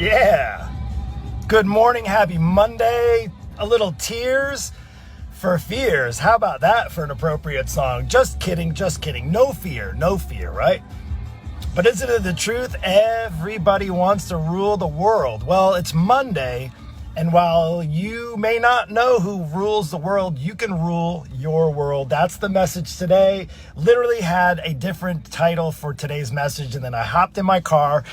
Yeah. Good morning, happy Monday. A little tears for fears. How about that for an appropriate song? Just kidding, just kidding. No fear, right? But isn't it the truth? Everybody wants to rule the world. Well, it's Monday, and while you may not know who rules the world, you can rule your world. That's the message today. Literally had a different title for today's message, and then I hopped in my car.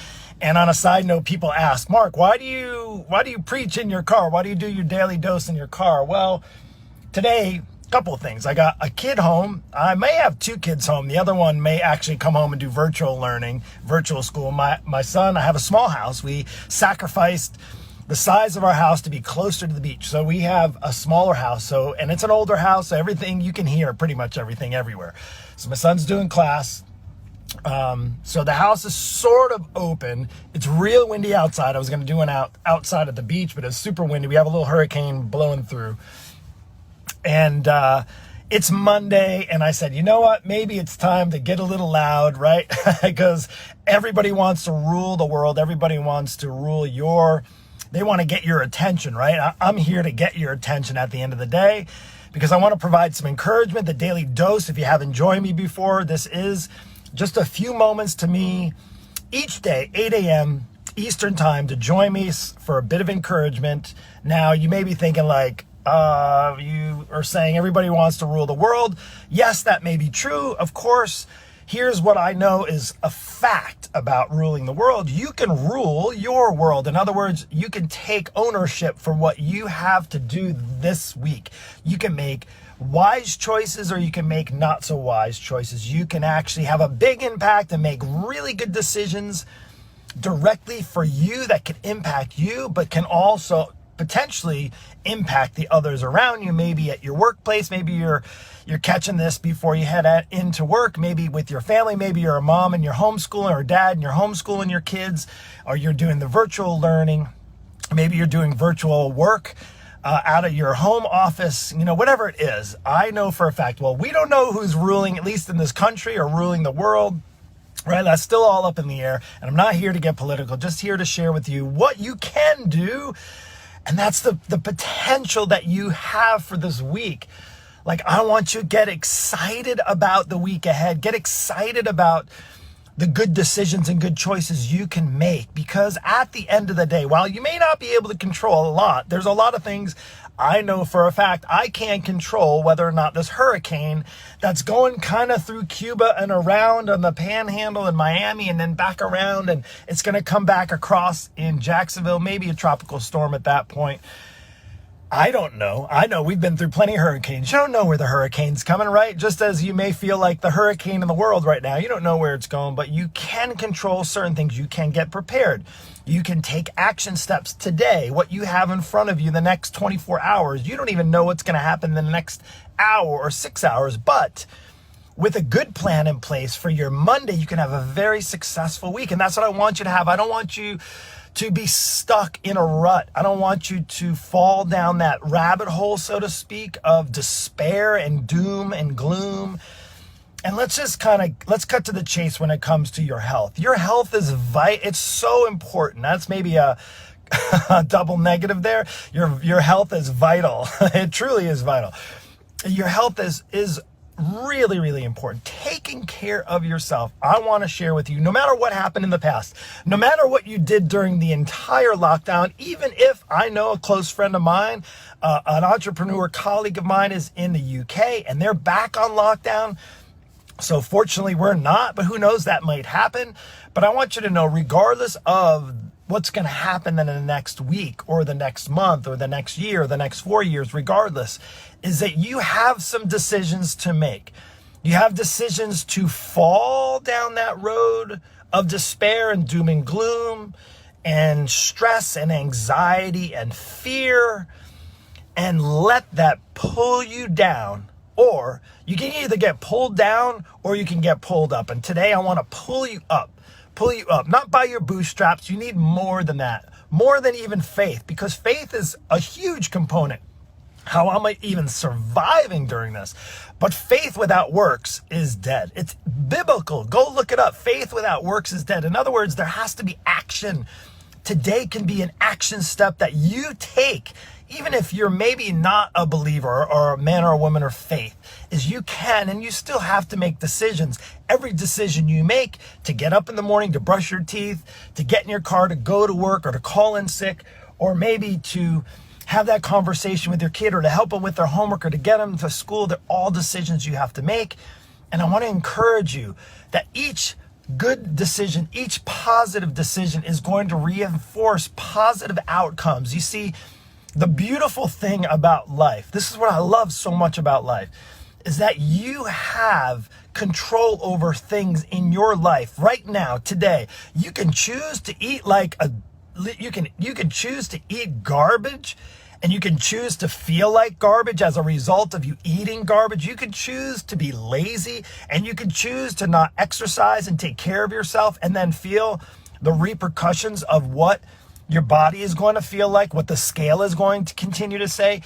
And on a side note, people ask, Mark, why do you preach in your car? Why do you do your daily dose in your car? Well, today, a couple of things. I got a kid home. I may have two kids home. The other one may actually come home and do virtual learning, virtual school. My son, I have a small house. We sacrificed the size of our house to be closer to the beach. So we have a smaller house. And it's an older house. So everything you can hear, pretty much everything everywhere. So my son's doing class. So the house is sort of open. It's real windy outside. I was going to do an outside at the beach, but it's super windy. We have a little hurricane blowing through. And it's Monday, and I said, you know what? Maybe it's time to get a little loud, right? Because everybody wants to rule the world. Everybody wants to rule they want to get your attention, right? I'm here to get your attention at the end of the day because I want to provide some encouragement. The Daily Dose, if you haven't joined me before, this is just a few moments to me each day, 8 a.m. Eastern time, to join me for a bit of encouragement. Now, you may be thinking like, you are saying everybody wants to rule the world. Yes, that may be true. Of course, here's what I know is a fact about ruling the world. You can rule your world. In other words, you can take ownership for what you have to do this week. You can make wise choices or you can make not so wise choices. You can actually have a big impact and make really good decisions directly for you that can impact you, but can also potentially impact the others around you. Maybe at your workplace, maybe you're catching this before you head into work, maybe with your family, maybe you're a mom and you're homeschooling, or a dad and you're homeschooling your kids, or you're doing the virtual learning, maybe you're doing virtual work out of your home office, whatever it is. I know for a fact, well, we don't know who's ruling, at least in this country, or ruling the world, right? That's still all up in the air. And I'm not here to get political, just here to share with you what you can do. And that's the potential that you have for this week. Like, I want you to get excited about the week ahead. Get excited about the good decisions and good choices you can make, because at the end of the day, while you may not be able to control a lot, there's a lot of things I know for a fact I can't control, whether or not this hurricane that's going kind of through Cuba and around on the Panhandle in Miami and then back around, and it's going to come back across in Jacksonville, maybe a tropical storm at that point. I don't know. I know we've been through plenty of hurricanes. You don't know where the hurricane's coming, right? Just as you may feel like the hurricane in the world right now, you don't know where it's going, but you can control certain things. You can get prepared. You can take action steps today, what you have in front of you the next 24 hours. You don't even know what's going to happen in the next hour or 6 hours, but with a good plan in place for your Monday, you can have a very successful week. And that's what I want you to have. I don't want you to be stuck in a rut. I don't want you to fall down that rabbit hole, so to speak, of despair and doom and gloom. And let's cut to the chase when it comes to your health. Your health is it's so important. That's maybe a double negative there. Your health is vital. It truly is vital. Your health is really, really important. Taking care of yourself. I want to share with you, no matter what happened in the past, no matter what you did during the entire lockdown, even if I know a close friend of mine, an entrepreneur colleague of mine is in the UK and they're back on lockdown. So fortunately we're not, but who knows, that might happen. But I want you to know, regardless of what's going to happen in the next week or the next month or the next year or the next 4 years, regardless, is that you have some decisions to make. You have decisions to fall down that road of despair and doom and gloom and stress and anxiety and fear, and let that pull you down. Or you can either get pulled down or you can get pulled up. And today I want to pull you up, not by your bootstraps. You need more than that, more than even faith, because faith is a huge component. How am I even surviving during this? But faith without works is dead. It's biblical. Go look it up. Faith without works is dead. In other words, there has to be action today can be an action step that you take, even if you're maybe not a believer or a man or a woman of faith, is you can, and you still have to make decisions. Every decision you make to get up in the morning, to brush your teeth, to get in your car, to go to work, or to call in sick, or maybe to have that conversation with your kid, or to help them with their homework, or to get them to school, they're all decisions you have to make. And I want to encourage you that each good decision, each positive decision is going to reinforce positive outcomes. You see, the beautiful thing about life, this is what I love so much about life, is that you have control over things in your life right now, today. You can choose to eat you can choose to eat garbage, and you can choose to feel like garbage as a result of you eating garbage. You can choose to be lazy, and you can choose to not exercise and take care of yourself, and then feel the repercussions of what your body is going to feel like, what the scale is going to continue to say,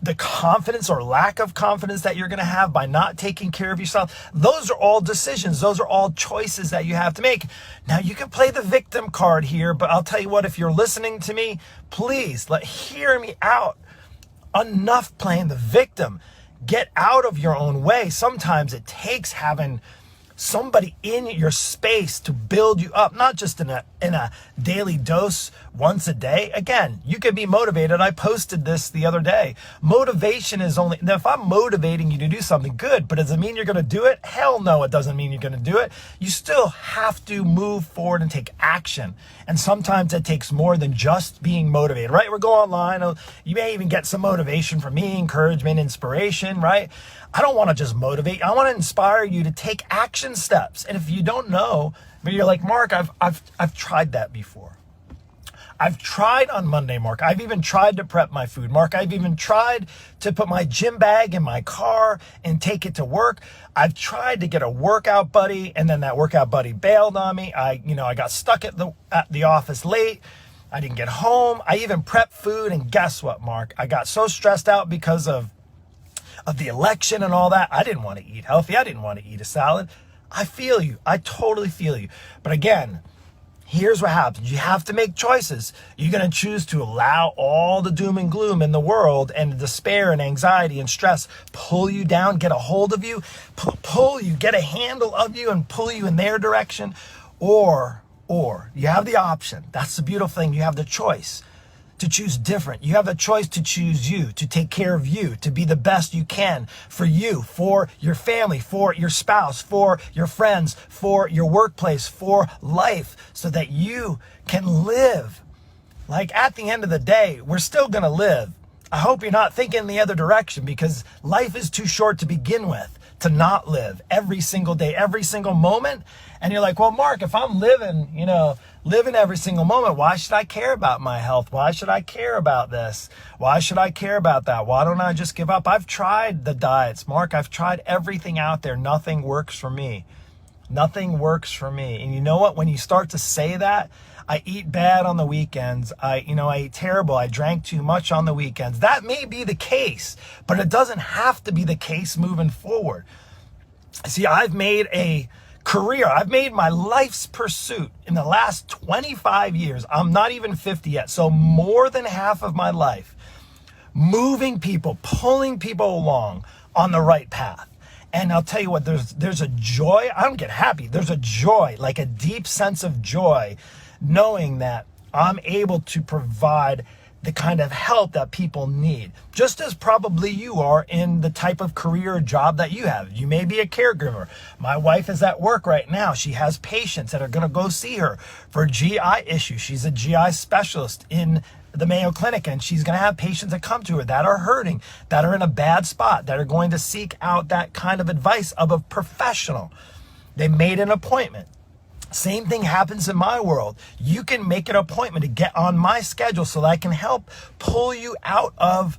the confidence or lack of confidence that you're going to have by not taking care of yourself. Those are all decisions. Those are all choices that you have to make. Now, you can play the victim card here, but I'll tell you what, if you're listening to me, please hear me out. Enough playing the victim. Get out of your own way. Sometimes it takes having somebody in your space to build you up, not just in a daily dose once a day. Again, you can be motivated. I posted this the other day. Motivation is only, now if I'm motivating you to do something, good, but does it mean you're going to do it? Hell no, it doesn't mean you're going to do it. You still have to move forward and take action. And sometimes it takes more than just being motivated, right? We're going online. You may even get some motivation from me, encouragement, inspiration, right? I don't want to just motivate. I want to inspire you to take action steps. And if you don't know, but you're like, Mark, I've tried that before. I've tried on Monday, Mark. I've even tried to prep my food, Mark. I've even tried to put my gym bag in my car and take it to work. I've tried to get a workout buddy, and then that workout buddy bailed on me. I got stuck at the office late. I didn't get home. I even prepped food, and guess what, Mark? I got so stressed out because of the election and all that. I didn't want to eat healthy. I didn't want to eat a salad. I feel you. I totally feel you. But again, here's what happens. You have to make choices. You're going to choose to allow all the doom and gloom in the world and despair and anxiety and stress pull you down, get a hold of you, pull you, get a handle of you and pull you in their direction. Or you have the option. That's the beautiful thing. You have the choice to choose different. You have a choice to choose you, to take care of you, to be the best you can for you, for your family, for your spouse, for your friends, for your workplace, for life, so that you can live. Like, at the end of the day, we're still going to live. I hope you're not thinking the other direction, because life is too short to begin with to not live every single day, every single moment. And you're like, well, Mark, if I'm living every single moment, why should I care about my health? Why should I care about this? Why should I care about that? Why don't I just give up? I've tried the diets, Mark. I've tried everything out there. Nothing works for me. Nothing works for me. And you know what? When you start to say that, I eat bad on the weekends. I eat terrible. I drank too much on the weekends. That may be the case, but it doesn't have to be the case moving forward. See, I've made a career. I've made my life's pursuit in the last 25 years. I'm not even 50 yet. So more than half of my life, moving people, pulling people along on the right path. And I'll tell you what, there's a joy. I don't get happy. There's a joy, like a deep sense of joy, knowing that I'm able to provide the kind of help that people need, just as probably you are in the type of career or job that you have. You may be a caregiver. My wife is at work right now. She has patients that are going to go see her for GI issues. She's a GI specialist in the Mayo Clinic, and she's going to have patients that come to her that are hurting, that are in a bad spot, that are going to seek out that kind of advice of a professional. They made an appointment. Same thing happens in my world. You can make an appointment to get on my schedule so that I can help pull you out of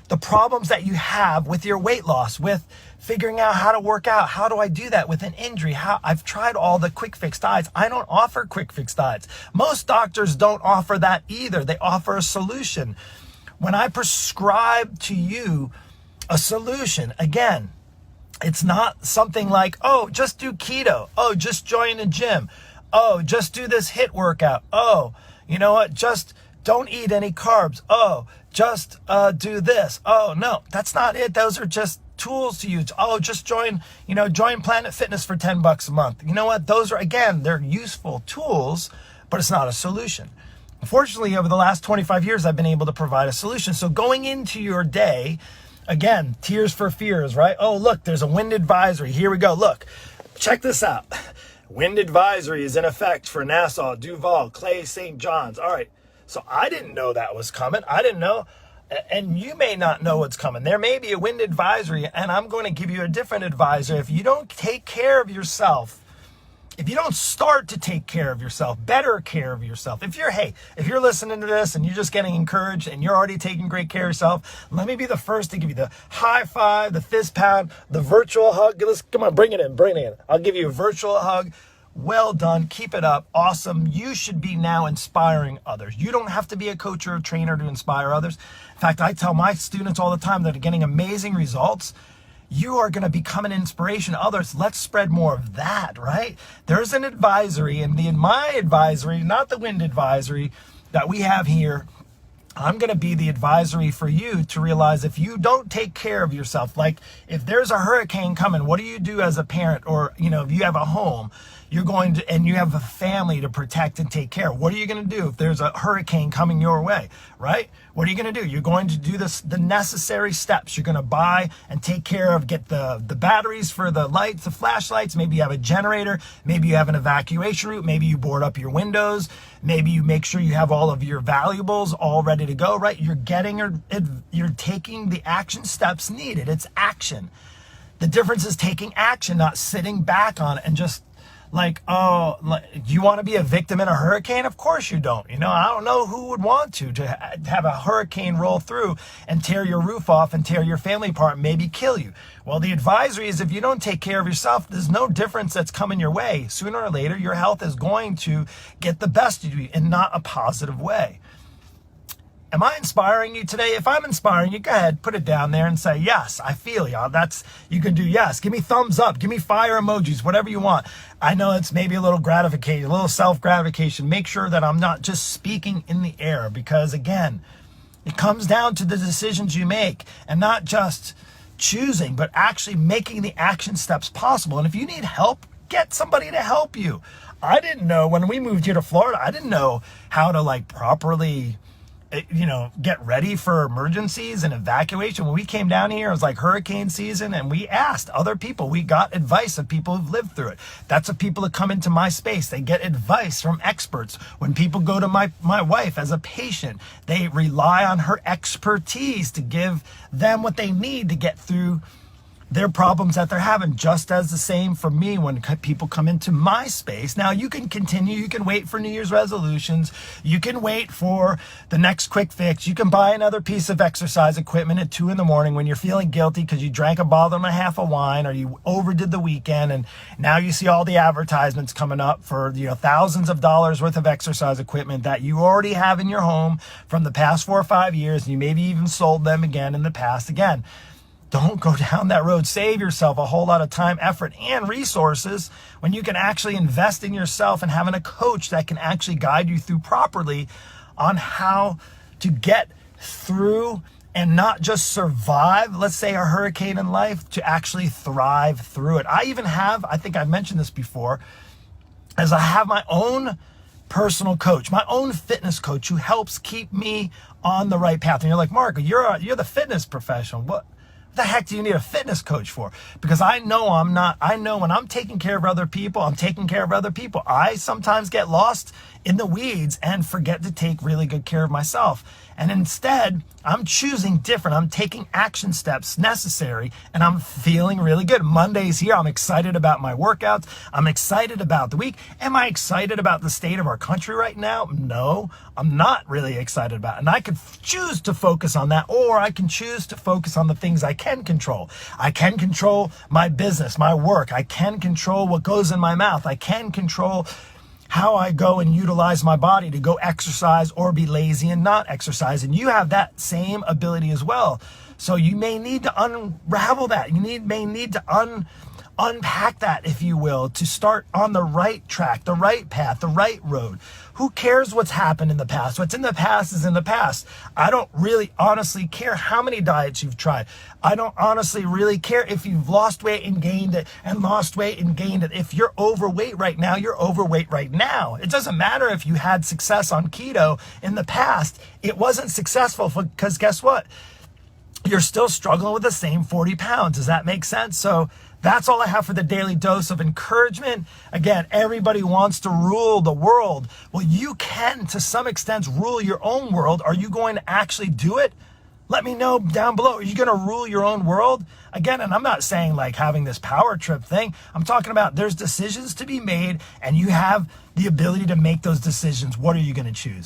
the problems that you have with your weight loss, with figuring out how to work out. How do I do that with an injury? I've tried all the quick fix diets. I don't offer quick fix diets. Most doctors don't offer that either. They offer a solution. When I prescribe to you a solution, again, it's not something like, oh, just do keto. Oh, just join a gym. Oh, just do this HIIT workout. Oh, you know what, just don't eat any carbs. Oh, just do this. Oh, no, that's not it. Those are just tools to use. Oh, just join Planet Fitness for $10 a month. You know what? Those are, again, they're useful tools, but it's not a solution. Unfortunately, over the last 25 years, I've been able to provide a solution. So going into your day, again, tears for fears, right? Oh, look, there's a wind advisory. Here we go. Look, check this out. Wind advisory is in effect for Nassau, Duval, Clay, St. John's. All right. So I didn't know that was coming. I didn't know. And you may not know what's coming. There may be a wind advisory, and I'm going to give you a different advisory. If you don't take care of yourself, if you don't start to take care of yourself, better care of yourself, if you're listening to this and you're just getting encouraged and you're already taking great care of yourself, let me be the first to give you the high five, the fist pound, the virtual hug. Come on, bring it in. I'll give you a virtual hug. Well done. Keep it up. Awesome. You should be now inspiring others. You don't have to be a coach or a trainer to inspire others. In fact, I tell my students all the time that are getting amazing results. You are going to become an inspiration to others. Let's spread more of that, right? There's an advisory, and my advisory, not the wind advisory that we have here, I'm going to be the advisory for you to realize if you don't take care of yourself, like if there's a hurricane coming, what do you do as a parent? Or, if you have a home, and you have a family to protect and take care of. What are you going to do if there's a hurricane coming your way, right? What are you going to do? You're going to do the necessary steps. You're going to buy and take care of, get the batteries for the lights, the flashlights. Maybe you have a generator. Maybe you have an evacuation route. Maybe you board up your windows. Maybe you make sure you have all of your valuables all ready to go, right? You're taking the action steps needed. It's action. The difference is taking action, not sitting back on it and just do you want to be a victim in a hurricane? Of course you don't. I don't know who would want to have a hurricane roll through and tear your roof off and tear your family apart and maybe kill you. Well, the advisory is if you don't take care of yourself, there's no difference that's coming your way. Sooner or later, your health is going to get the best of you in not a positive way. Am I inspiring you today? If I'm inspiring you, go ahead, put it down there and say, yes, I feel you. You can do yes. Give me thumbs up. Give me fire emojis, whatever you want. I know it's maybe a little gratification, a little self-gratification. Make sure that I'm not just speaking in the air because, again, it comes down to the decisions you make and not just choosing, but actually making the action steps possible. And if you need help, get somebody to help you. I didn't know when we moved here to Florida, I didn't know how to properly get ready for emergencies and evacuation. When we came down here, it was like hurricane season, and we asked other people. We got advice of people who've lived through it. That's what people that come into my space. They get advice from experts. When people go to my wife as a patient, they rely on her expertise to give them what they need to get through their problems that they're having, just as the same for me when people come into my space. Now, you can continue. You can wait for New Year's resolutions. You can wait for the next quick fix. You can buy another piece of exercise equipment at 2 a.m. when you're feeling guilty because you drank a bottle and a half of wine or you overdid the weekend, and now you see all the advertisements coming up for thousands of dollars worth of exercise equipment that you already have in your home from the past 4 or 5 years, and you maybe even sold them again in the past. Again, don't go down that road. Save yourself a whole lot of time, effort, and resources when you can actually invest in yourself and having a coach that can actually guide you through properly on how to get through and not just survive, let's say, a hurricane in life, to actually thrive through it. I think I've mentioned this before, as I have my own personal coach, my own fitness coach who helps keep me on the right path. And you're like, Mark, you're the fitness professional. What the heck do you need a fitness coach for? Because I know when I'm taking care of other people, I'm taking care of other people. I sometimes get lost in the weeds and forget to take really good care of myself. And instead, I'm choosing different. I'm taking action steps necessary, and I'm feeling really good. Monday's here. I'm excited about my workouts. I'm excited about the week. Am I excited about the state of our country right now? No, I'm not really excited about it. And I could choose to focus on that, or I can choose to focus on the things I can control. I can control my business, my work. I can control what goes in my mouth. I can control how I go and utilize my body to go exercise or be lazy and not exercise. And you have that same ability as well. So you may need to unravel that. You may need to unpack that, if you will, to start on the right track, the right path, the right road. Who cares what's happened in the past? What's in the past is in the past. I don't really honestly care how many diets you've tried. I don't honestly really care if you've lost weight and gained it and lost weight and gained it. If you're overweight right now, you're overweight right now. It doesn't matter if you had success on keto in the past. It wasn't successful because guess what? You're still struggling with the same 40 pounds. Does that make sense? So that's all I have for the daily dose of encouragement. Again, everybody wants to rule the world. Well, you can, to some extent, rule your own world. Are you going to actually do it? Let me know down below. Are you going to rule your own world? Again, and I'm not saying like having this power trip thing. I'm talking about there's decisions to be made, and you have the ability to make those decisions. What are you going to choose?